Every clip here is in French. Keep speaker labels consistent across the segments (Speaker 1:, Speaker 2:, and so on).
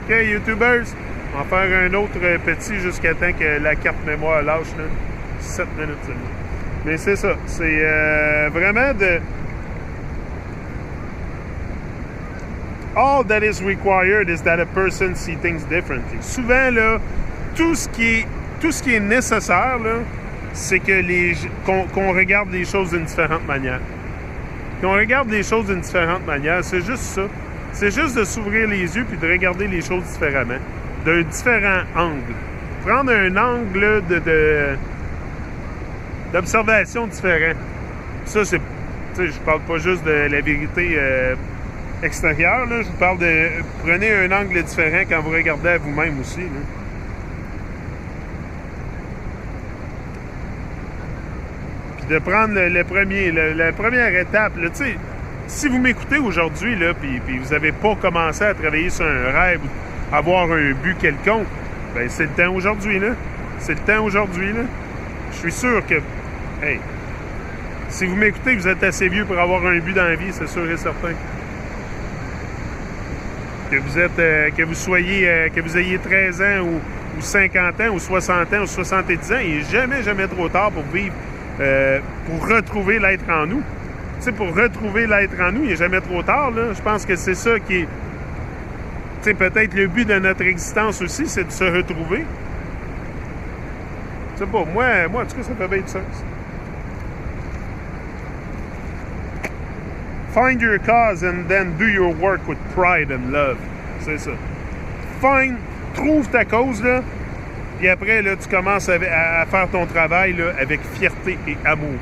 Speaker 1: OK, YouTubers, on va faire un autre petit jusqu'à temps que la carte mémoire lâche. Là. 7 minutes seulement. Mais c'est ça. C'est vraiment de... All that is required is that a person see things differently. Souvent, là, tout ce qui est nécessaire, là, c'est que qu'on regarde les choses d'une différente manière. Qu'on regarde les choses d'une différente manière, c'est juste ça. C'est juste de s'ouvrir les yeux puis de regarder les choses différemment, d'un différent angle. Prendre un angle d'observation différent. Ça, c'est... Tu sais, je parle pas juste de la vérité extérieure, là. Je vous parle de... Prenez un angle différent quand vous regardez à vous-même aussi, là. De prendre la première étape. Là, si vous m'écoutez aujourd'hui, puis vous n'avez pas commencé à travailler sur un rêve, avoir un but quelconque, ben c'est le temps aujourd'hui. Là. C'est le temps aujourd'hui. Là. Je suis sûr que, hey, si vous m'écoutez, vous êtes assez vieux pour avoir un but dans la vie, c'est sûr et certain. Que vous ayez 13 ans ou 50 ans ou 60 ans ou 70 ans, il n'est jamais trop tard pour vivre. Pour retrouver l'être en nous. Tu sais, pour retrouver l'être en nous, il n'est jamais trop tard, là. Je pense que c'est ça qui est... Tu sais, peut-être le but de notre existence aussi, c'est de se retrouver. Je sais pas, moi, en tout cas, ça fait bien de sens. Find your cause and then do your work with pride and love. C'est ça. Trouve ta cause, là. Puis après, là, tu commences à faire ton travail là, avec fierté et amour.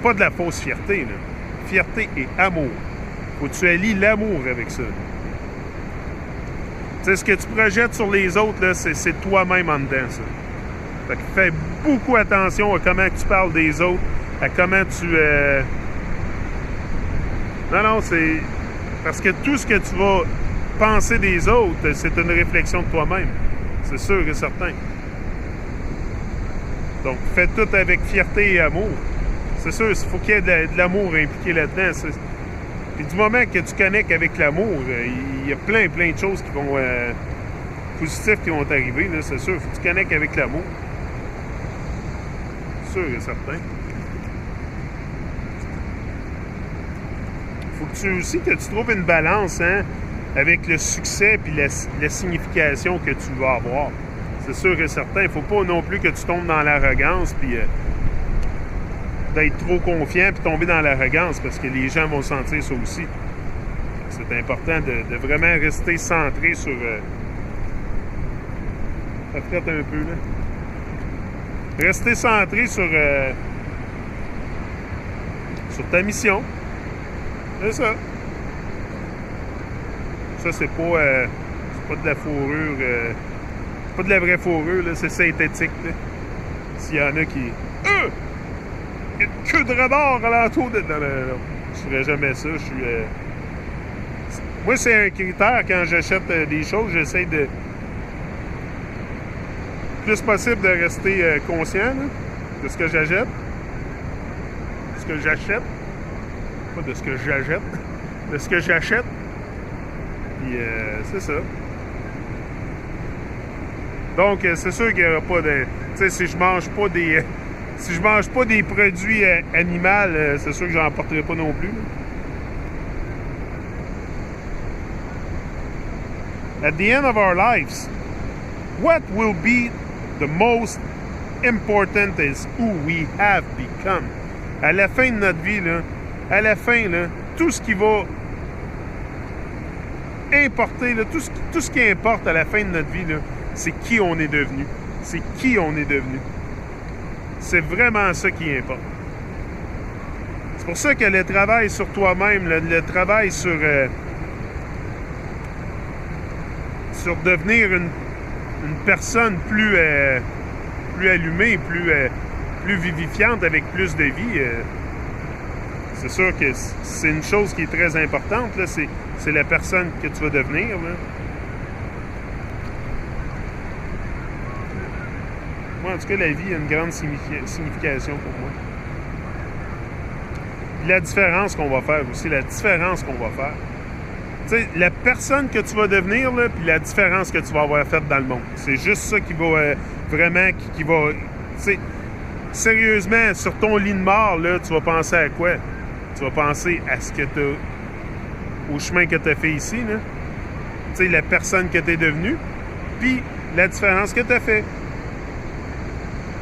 Speaker 1: Pas de la fausse fierté, là. Fierté et amour. Faut que tu allies l'amour avec ça. Tu sais, ce que tu projettes sur les autres, là, c'est toi-même en dedans, ça. Fait que fais beaucoup attention à comment tu parles des autres, à comment tu... Non, c'est... Parce que tout ce que tu vas penser des autres, c'est une réflexion de toi-même. C'est sûr et certain. Donc, fais tout avec fierté et amour. C'est sûr, il faut qu'il y ait de l'amour impliqué là-dedans. Puis du moment que tu connectes avec l'amour, il y a plein de choses qui vont... positives qui vont arriver, là, c'est sûr. Il faut que tu connectes avec l'amour. C'est sûr et certain. Il faut que tu trouves une balance, hein, avec le succès et la signification que tu vas avoir. C'est sûr et certain. Il ne faut pas non plus que tu tombes dans l'arrogance puis d'être trop confiant puis tomber dans l'arrogance parce que les gens vont sentir ça aussi. C'est important de vraiment rester centré sur... Ça traite un peu, là. Rester centré sur ta mission. C'est ça. Ça, c'est pas de la fourrure... c'est pas de la vraie fourrure, là. C'est synthétique, là. S'il y en a qui... Il y a une queue de rebord alentour de... Non. Je ferais jamais ça. Je suis... Moi, c'est un critère. Quand j'achète des choses, j'essaie de... plus possible de rester conscient, là, de ce que j'achète. De ce que j'achète. Pas de ce que j'achète. De ce que j'achète. Puis, c'est ça. Donc, c'est sûr qu'il n'y aura pas de... Tu sais, si je mange pas des produits animaux, c'est sûr que j'en porterai pas non plus. Là. At the end of our lives, what will be the most important is who we have become. À la fin de notre vie, là, tout ce qui va importer, là, tout ce qui importe à la fin de notre vie, là, c'est qui on est devenu. C'est qui on est devenu. C'est vraiment ça qui importe. C'est pour ça que le travail sur toi-même, le travail sur devenir une personne plus allumée, plus vivifiante, avec plus de vie, c'est sûr que c'est une chose qui est très importante. Là, c'est la personne que tu vas devenir. Là. Moi, en tout cas, la vie a une grande signification pour moi. La différence qu'on va faire aussi, sais, la personne que tu vas devenir, là, puis la différence que tu vas avoir faite dans le monde. C'est juste ça qui va vraiment, qui va... Tu sais, sérieusement, sur ton lit de mort, là, tu vas penser à quoi? Tu vas penser à ce que au chemin que tu as fait ici, là. Tu sais, la personne que tu es devenue, puis la différence que tu as fait.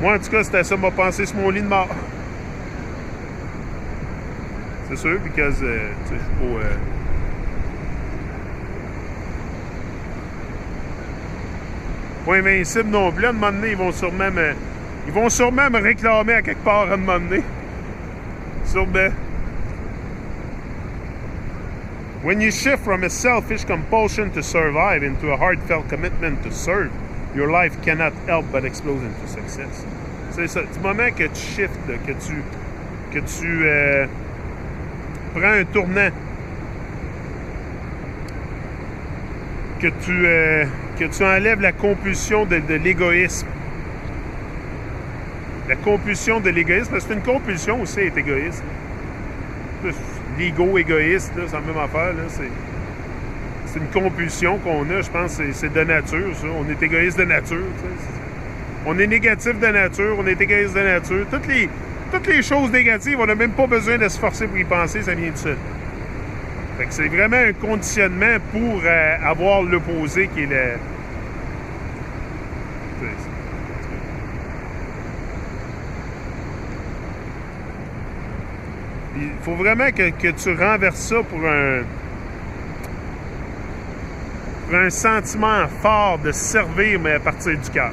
Speaker 1: Moi, en tout cas, c'était ça, m'a pensé sur mon lit de mort. C'est sûr, because, tu sais, je suis pas... pas invincible non plus. À un moment donné, ils vont sûrement me réclamer à quelque part à un moment donné. Sûrement. When you shift from a selfish compulsion to survive into a heartfelt commitment to serve, your life cannot help but explode into success. C'est ça. Du moment que tu shifts, là, que tu prends un tournant, que tu enlèves la compulsion de l'égoïsme. La compulsion de l'égoïsme, parce que c'est une compulsion aussi être égoïste. L'ego égoïste, c'est la même affaire. C'est une compulsion qu'on a, je pense, c'est de nature, ça. On est égoïste de nature. T'sais. On est négatif de nature, on est égoïste de nature. Toutes les choses négatives, on n'a même pas besoin de se forcer pour y penser, ça vient de ça. Fait que c'est vraiment un conditionnement pour avoir l'opposé qui est le... Il faut vraiment que tu renverses ça pour un sentiment fort de servir, mais à partir du cœur.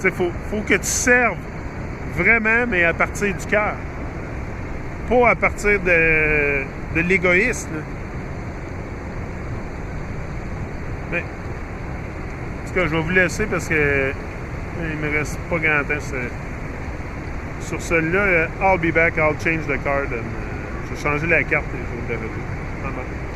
Speaker 1: Il faut que tu serves vraiment, mais à partir du cœur. Pas à partir de l'égoïsme. Mais, en tout cas, je vais vous laisser parce que il me reste pas grand temps. Sur celle-là, I'll be back, I'll change the card. Je vais changer la carte et je vais vous le remettre.